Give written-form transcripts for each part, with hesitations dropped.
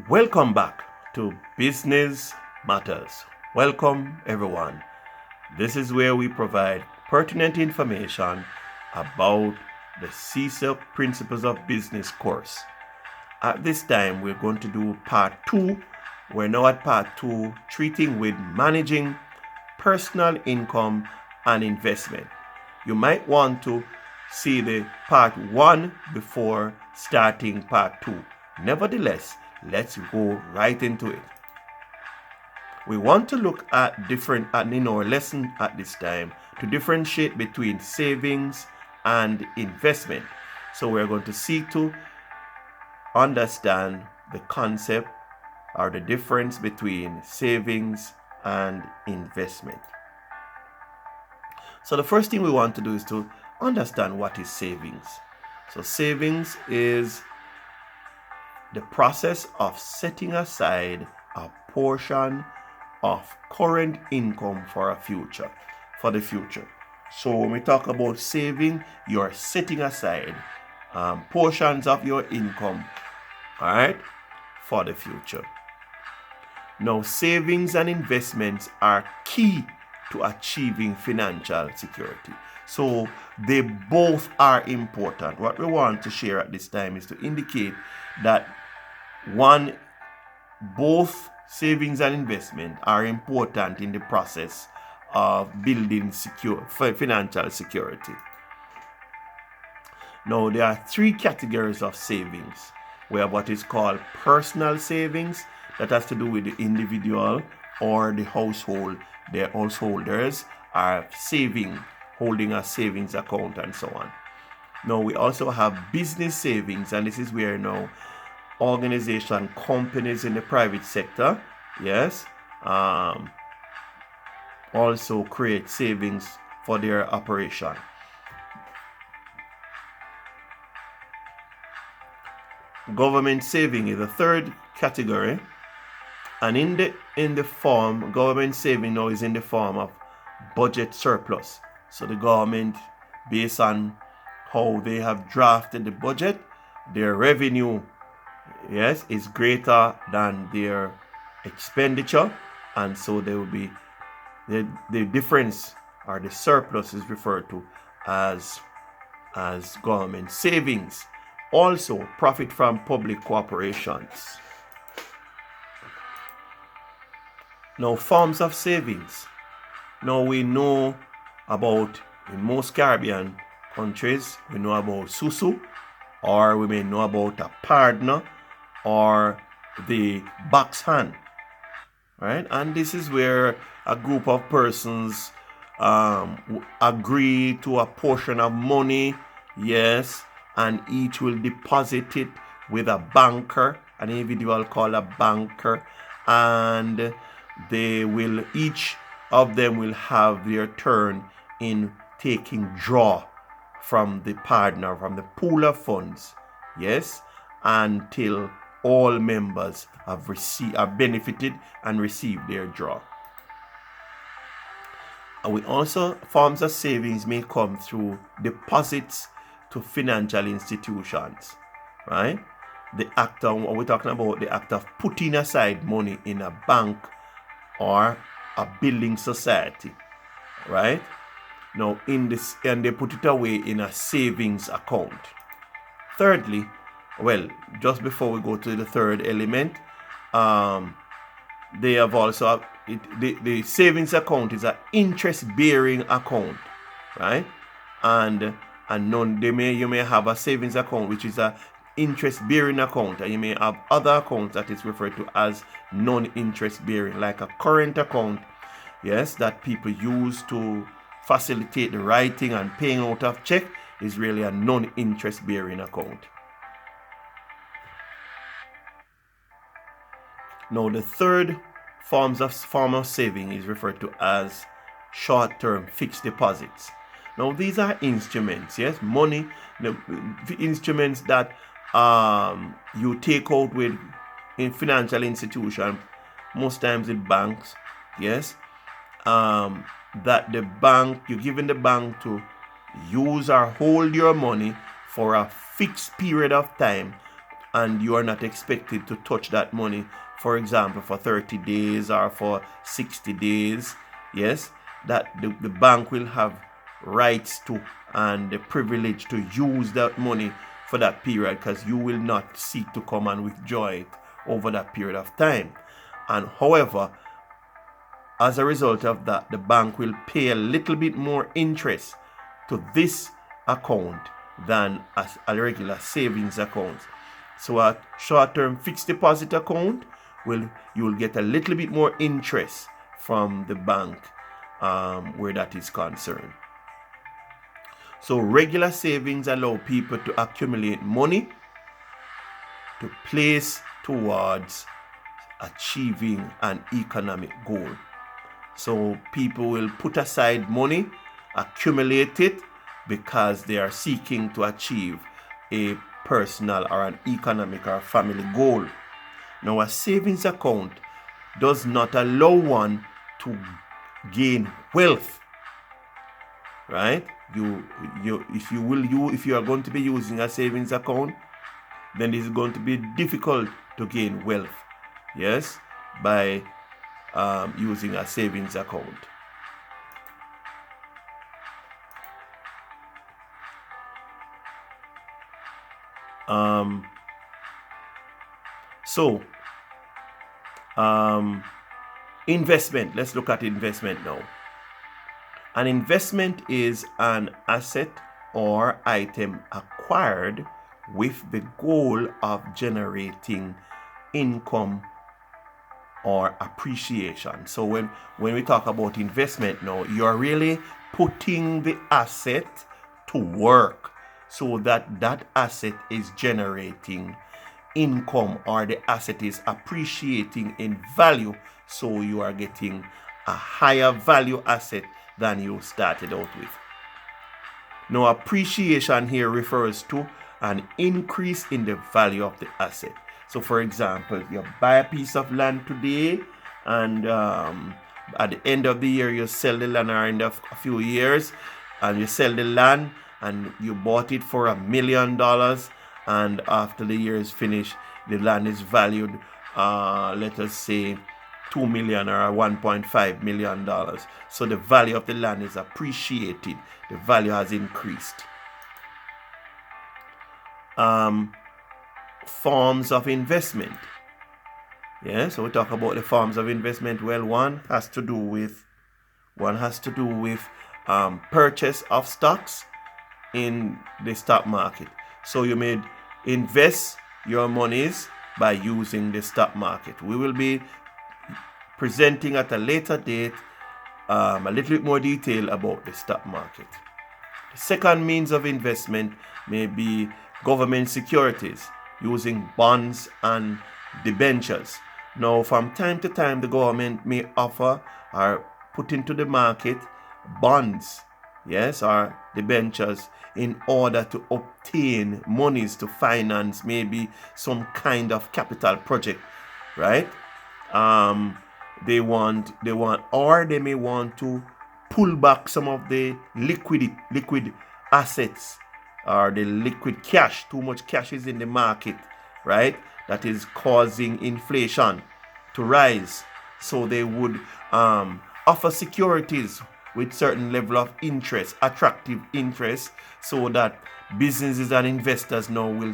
Welcome back to Business Matters. Welcome, everyone. This is where we provide pertinent information about the CSEC Principles of Business course. At this time, we're going to do part 2. We're now at part 2, treating with managing personal income and investment. You might want to see the part 1 before starting part 2. Nevertheless, let's go right into it. We want to look at in our lesson at this time to differentiate between savings and investment. So we're going to seek to understand the concept or the difference between savings and investment. So the first thing we want to do is to understand what is savings. So savings is the process of setting aside a portion of current income for the future. So when we talk about saving, you're setting aside portions of your income, all right, for the future. Now, savings and investments are key to achieving financial security. So they both are important. What we want to share at this time is to indicate that both savings and investment are important in the process of building financial security. Now, there are 3 categories of savings. We have what is called personal savings, that has to do with the individual or the household. The householders are holding a savings account and so on. Now, we also have business savings, and this is where now organization, companies in the private sector, yes, also create savings for their operation. Government saving is the third category, and in the form, government saving now is in the form of budget surplus. So the government, based on how they have drafted the budget, their revenue, yes, is greater than their expenditure, and so there will be the difference, or the surplus, is referred to as government savings. Also, profit from public corporations. Now, forms of savings. Now, we know about, in most Caribbean countries, we know about susu, or we may know about a partner, or the box hand, right? And this is where a group of persons agree to a portion of money, yes, and each will deposit it with a banker, an individual called a banker, and each of them will have their turn in taking draw from the partner, from the pool of funds, yes, until all members are benefited and received their draw. And we also, forms of savings may come through deposits to financial institutions, right? The act of, we're talking about the act of putting aside money in a bank or a building society, right? Now, and they put it away in a savings account. Thirdly, well, just before we go to the third element, they have also, the savings account is an interest-bearing account, right? And you may have a savings account which is a interest-bearing account, and you may have other accounts that is referred to as non-interest-bearing, like a current account, yes, that people use to facilitate the writing and paying out of check, is really a non-interest-bearing account. Now, the third form of saving is referred to as short-term fixed deposits. Now, these are instruments, yes, money, the instruments that you take out with in financial institution, most times in banks, yes, that you're giving the bank to use or hold your money for a fixed period of time and you are not expected to touch that money, for example, for 30 days or for 60 days, yes, that the bank will have rights to and the privilege to use that money for that period, because you will not seek to come and withdraw it over that period of time. And however, as a result of that, the bank will pay a little bit more interest to this account than as a regular savings account. So a short-term fixed deposit account you will get a little bit more interest from the bank where that is concerned. So regular savings allow people to accumulate money to place towards achieving an economic goal. So people will put aside money, accumulate it, because they are seeking to achieve a personal or an economic or family goal. Now, a savings account does not allow one to gain wealth, right? If you are going to be using a savings account, then it's going to be difficult to gain wealth, yes, by using a savings account. Investment. Let's look at investment now. An investment is an asset or item acquired with the goal of generating income or appreciation. So when we talk about investment now, you're really putting the asset to work so that that asset is generating income, or the asset is appreciating in value, so you are getting a higher value asset than you started out with. Now, appreciation here refers to an increase in the value of the asset. So for example, you buy a piece of land today, and at the end of the year you sell the land, or in a few years, and you sell the land and you bought it for $1 million, and after the year is finished, the land is valued, let us say, $2 million or $1.5 million. So the value of the land is appreciated. The value has increased. Forms of investment. Yeah, so we talk about the forms of investment. Well, one has to do with purchase of stocks in the stock market. So you may invest your monies by using the stock market. We will be presenting at a later date a little bit more detail about the stock market. The second means of investment may be government securities, using bonds and debentures. Now, from time to time, the government may offer or put into the market bonds, yes, or debentures, in order to obtain monies to finance maybe some kind of capital project, right? They may want to pull back some of the liquid assets, or the liquid cash. Too much cash is in the market, right? That is causing inflation to rise. So they would offer securities with certain level of interest, attractive interest, so that businesses and investors now will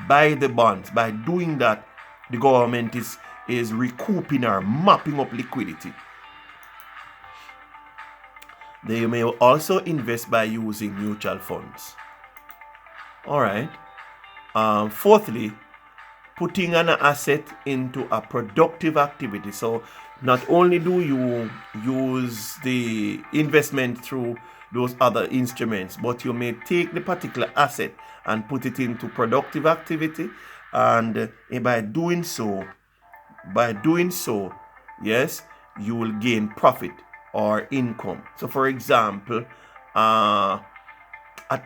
buy the bonds. By doing that, the government is recouping or mopping up liquidity. They may also invest by using mutual funds. All right. Fourthly, putting an asset into a productive activity. So not only do you use the investment through those other instruments, but you may take the particular asset and put it into productive activity, and by doing so, yes, you will gain profit or income. So for example, a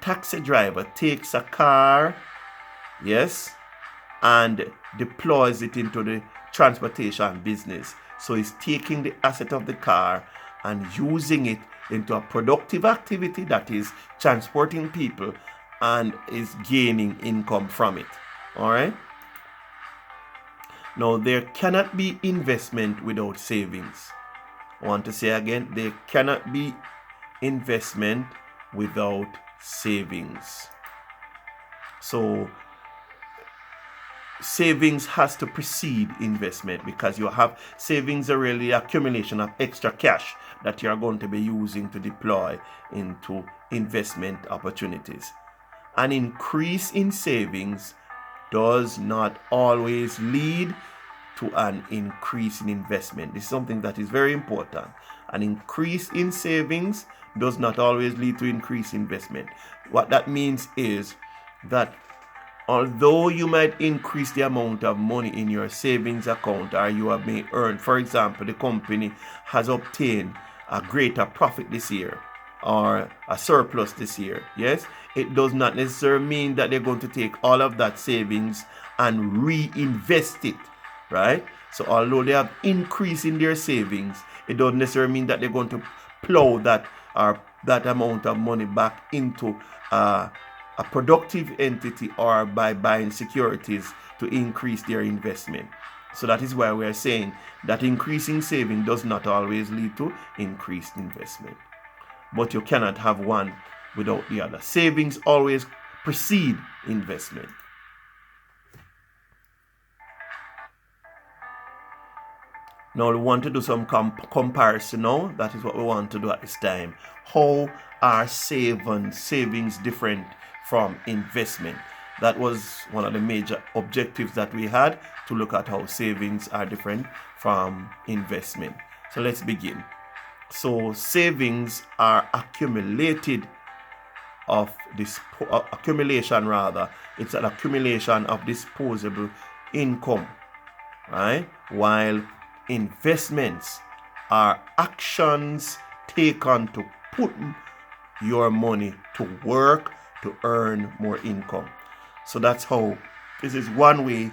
taxi driver takes a car, yes, and deploys it into the transportation business. So he's taking the asset of the car and using it into a productive activity, that is transporting people, and is gaining income from it. All right. Now, there cannot be investment without savings. I want to say again, there cannot be investment without savings. So savings has to precede investment, because you have savings are really accumulation of extra cash that you are going to be using to deploy into investment opportunities. An increase in savings does not always lead to an increase in investment. This is something that is very important. An increase in savings does not always lead to increased investment. What that means is that although you might increase the amount of money in your savings account, or you have may earn, for example, the company has obtained a greater profit this year or a surplus this year, yes, it does not necessarily mean that they're going to take all of that savings and reinvest it, right? So although they have increase in their savings, it doesn't necessarily mean that they're going to plow that or that amount of money back into a productive entity or by buying securities to increase their investment. So that is why we are saying that increasing saving does not always lead to increased investment. But you cannot have one without the other. Savings always precede investment. Now we want to do some comparison now. That is what we want to do at this time. How are savings different from investment? That was one of the major objectives that we had, to look at how savings are different from investment. So let's begin. So savings are accumulation rather. It's an accumulation of disposable income, right? While investments are actions taken to put your money to work to earn more income. So that's how, this is one way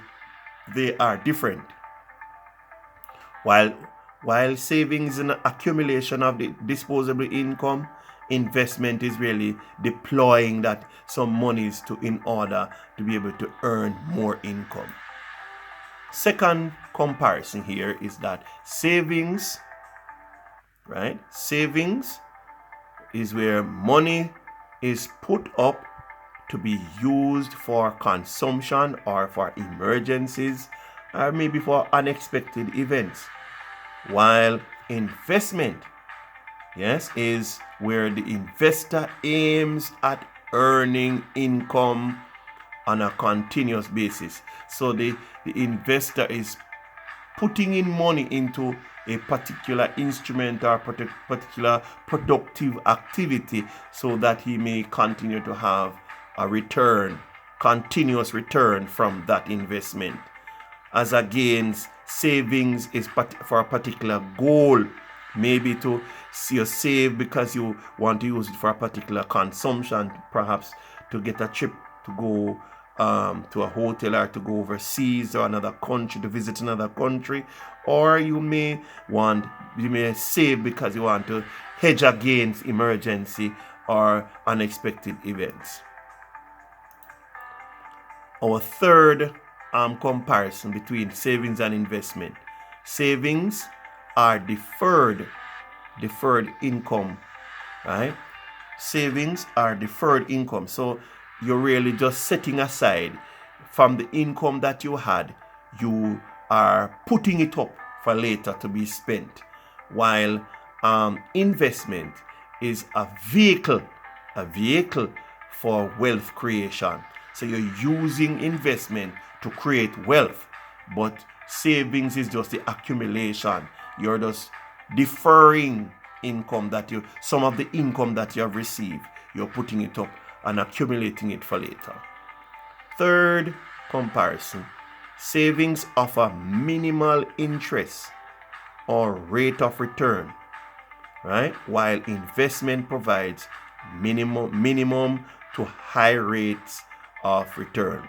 they are different. While savings is an accumulation of the disposable income, investment is really deploying that some monies in order to be able to earn more income. Second comparison here is that savings, right? Savings is where money is put up to be used for consumption or for emergencies or maybe for unexpected events. While investment, yes, is where the investor aims at earning income on a continuous basis. So the investor is putting in money into a particular instrument or particular productive activity so that he may continue to have a return, continuous return from that investment. As against savings is for a particular goal, maybe to save because you want to use it for a particular consumption, perhaps to get a trip to go to a hotel or to go overseas or another country, to visit another country, or you may save because you want to hedge against emergency or unexpected events. Our third comparison between savings and investment. Savings are deferred income, right? Savings are deferred income. So you're really just setting aside from the income that you had, you are putting it up for later to be spent. While investment is a vehicle for wealth creation. So you're using investment to create wealth, but savings is just the accumulation. You're just deferring income some of the income that you have received, you're putting it up and accumulating it for later. Third comparison, savings offer minimal interest or rate of return, right? While investment provides minimum to high rates of return.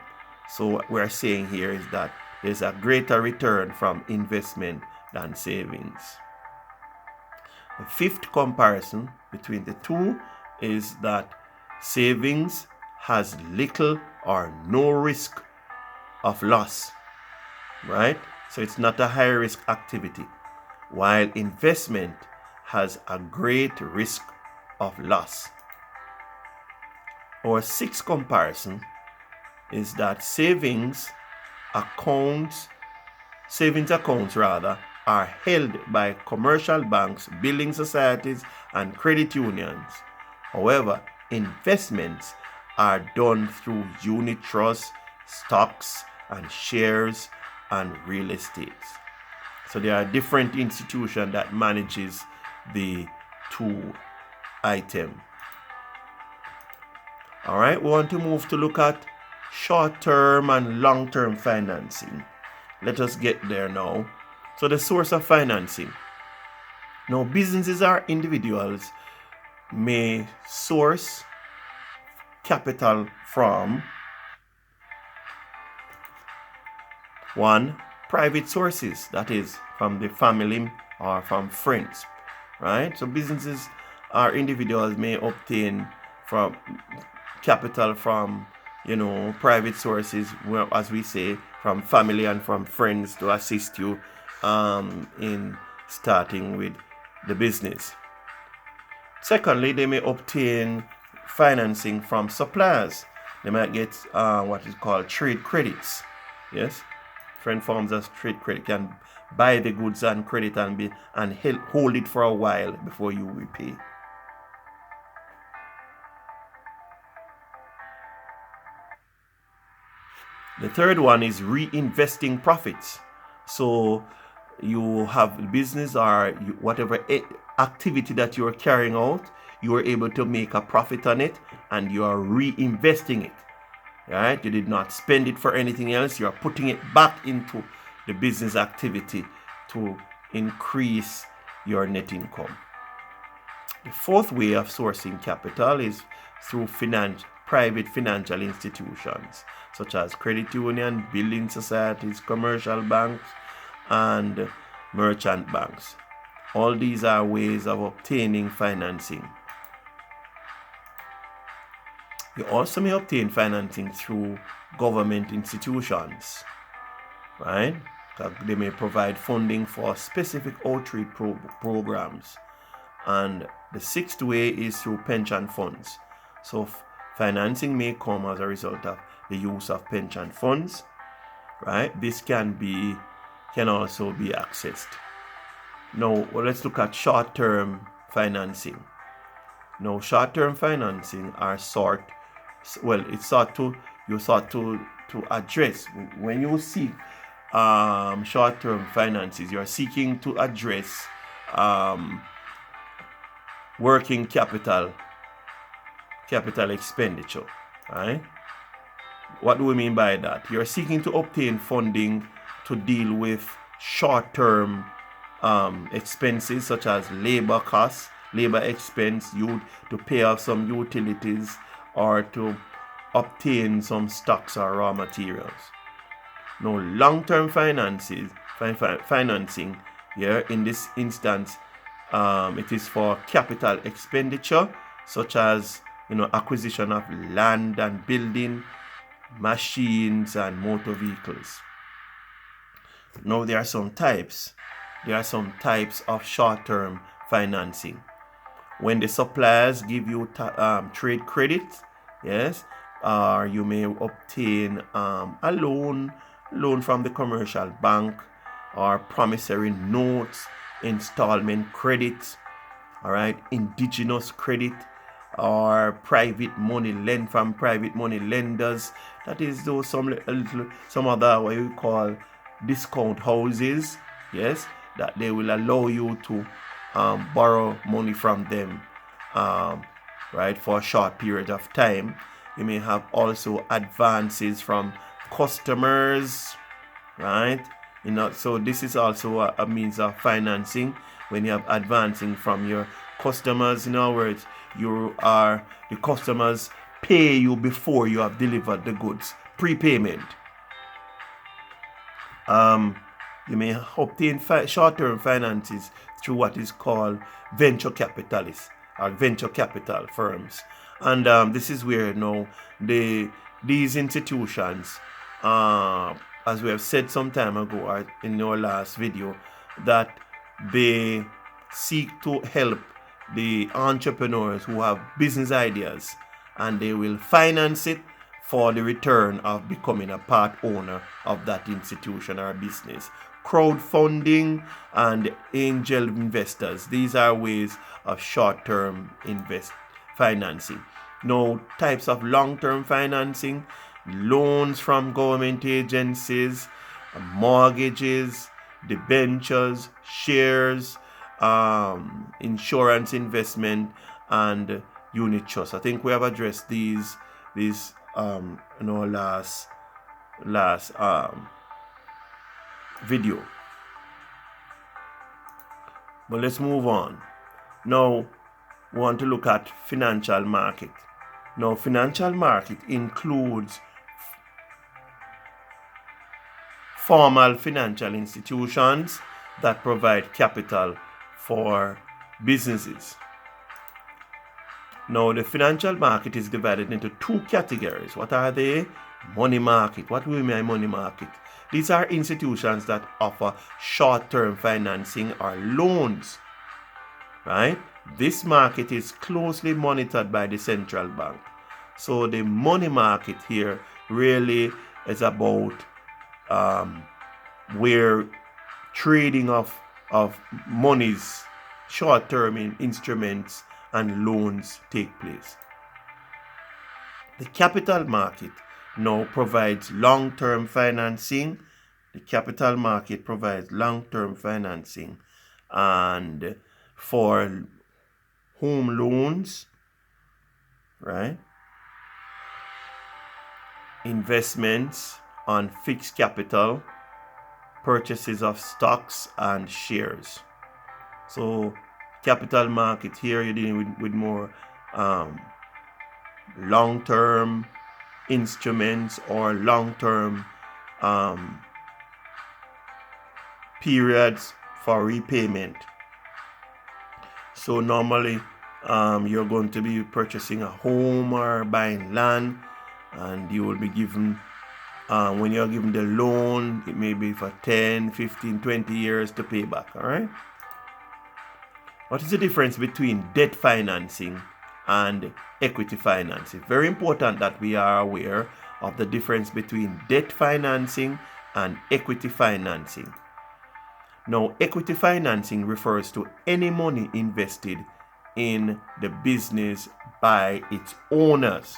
So what we're saying here is that there's a greater return from investment than savings. The fifth comparison between the two is that savings has little or no risk of loss, right? So it's not a high risk activity, while investment has a great risk of loss. Our sixth comparison is that savings accounts are held by commercial banks, building societies, and credit unions. However, investments are done through unit trusts, stocks, and shares, and real estate. So there are different institutions that manages the two items. All right, we want to move to look at short-term and long-term financing. Let us get there now. So the source of financing. Now, businesses or individuals may source capital from one, private sources, that is from the family or from friends, right? So businesses or individuals may obtain from capital from private sources, well, as we say, from family and from friends to assist you in starting with the business. Secondly, they may obtain financing from suppliers. They might get what is called trade credits. Yes, different forms of trade credit. Can buy the goods on credit and hold it for a while before you repay. The third one is reinvesting profits. So you have business or whatever activity that you are carrying out, you are able to make a profit on it and you are reinvesting it. Right? You did not spend it for anything else. You are putting it back into the business activity to increase your net income. The fourth way of sourcing capital is through private financial institutions such as credit union, building societies, commercial banks, and merchant banks. All these are ways of obtaining financing. You also may obtain financing through government institutions, right? They may provide funding for specific outreach programs. And the sixth way is through pension funds. So financing may come as a result of the use of pension funds, right? This can also be accessed. Now, let's look at short-term financing. Now, short-term financing are you sought to address when you seek short-term finances. You are seeking to address working capital expenditure, right? What do we mean by that? You're seeking to obtain funding to deal with short-term expenses such as labor costs, labor expense, to pay off some utilities or to obtain some stocks or raw materials. Now, long-term financing here in this instance, it is for capital expenditure such as acquisition of land and building, machines and motor vehicles. Now there are some types of short-term financing. When the suppliers give you trade credit, yes, or you may obtain a loan from the commercial bank, or promissory notes, installment credit, all right, indigenous credit, or private money from private money lenders. That is those some other what you call discount houses, yes, that they will allow you to borrow money from them, right, for a short period of time. You may have also advances from customers, right? So this is also a means of financing when you have advancing from your customers. In other words, the customers pay you before you have delivered the goods, prepayment. You may obtain short-term finances through what is called venture capitalists or venture capital firms, and this is where these institutions as we have said some time ago or in our last video, that they seek to help the entrepreneurs who have business ideas, and they will finance it for the return of becoming a part owner of that institution or business. Crowdfunding and angel investors, these are ways of short-term financing. Now, types of long-term financing: loans from government agencies, mortgages, debentures, shares, insurance investment, and unit trust. I think we have addressed these in our last video. But let's move on. Now we want to look at financial market. Now, financial market includes formal financial institutions that provide capital for businesses. Now, the financial market is divided into two categories. What are they? Money market. What do we mean by money market? These are institutions that offer short-term financing or loans, right? This market is closely monitored by the central bank. So the money market here really is about where trading of monies, short-term instruments and loans take place. The capital market now provides long-term financing. The capital market provides long-term financing and for home loans, right? Investments on fixed capital, purchases of stocks and shares. So capital market here, you're dealing with more long-term instruments or long-term periods for repayment. So normally you're going to be purchasing a home or buying land, and you will be given, when you're given the loan, it may be for 10, 15, 20 years to pay back. All right. What is the difference between debt financing and equity financing? Very important that we are aware of the difference between debt financing and equity financing. Now, equity financing refers to any money invested in the business by its owners.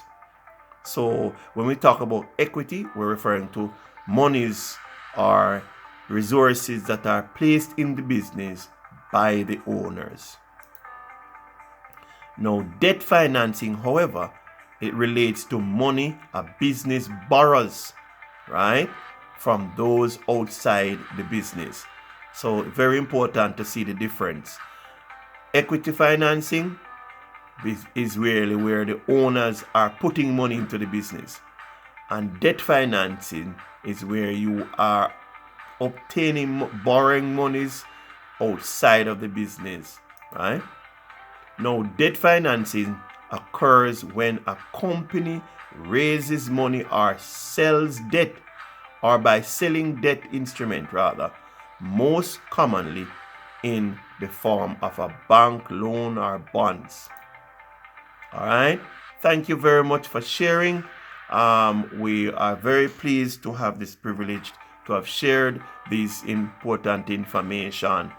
So when we talk about equity, we're referring to monies or resources that are placed in the business by the owners. Now, debt financing, however, it relates to money a business borrows, right, from those outside the business. So very important to see the difference. Equity financing is really where the owners are putting money into the business, and debt financing is where you are borrowing monies outside of the business, right? Now, debt financing occurs when a company raises money or sells debt, or by selling debt instrument rather, most commonly in the form of a bank loan or bonds. All right. Thank you very much for sharing. We are very pleased to have this privilege to have shared this important information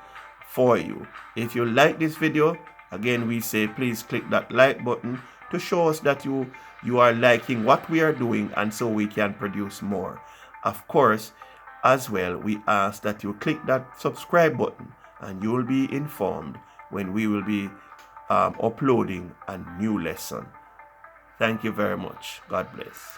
for you. If you like this video, again, we say please click that like button to show us that you are liking what we are doing, and so we can produce more. Of course, as well, we ask that you click that subscribe button, and you will be informed when we will be uploading a new lesson. Thank you very much. God bless.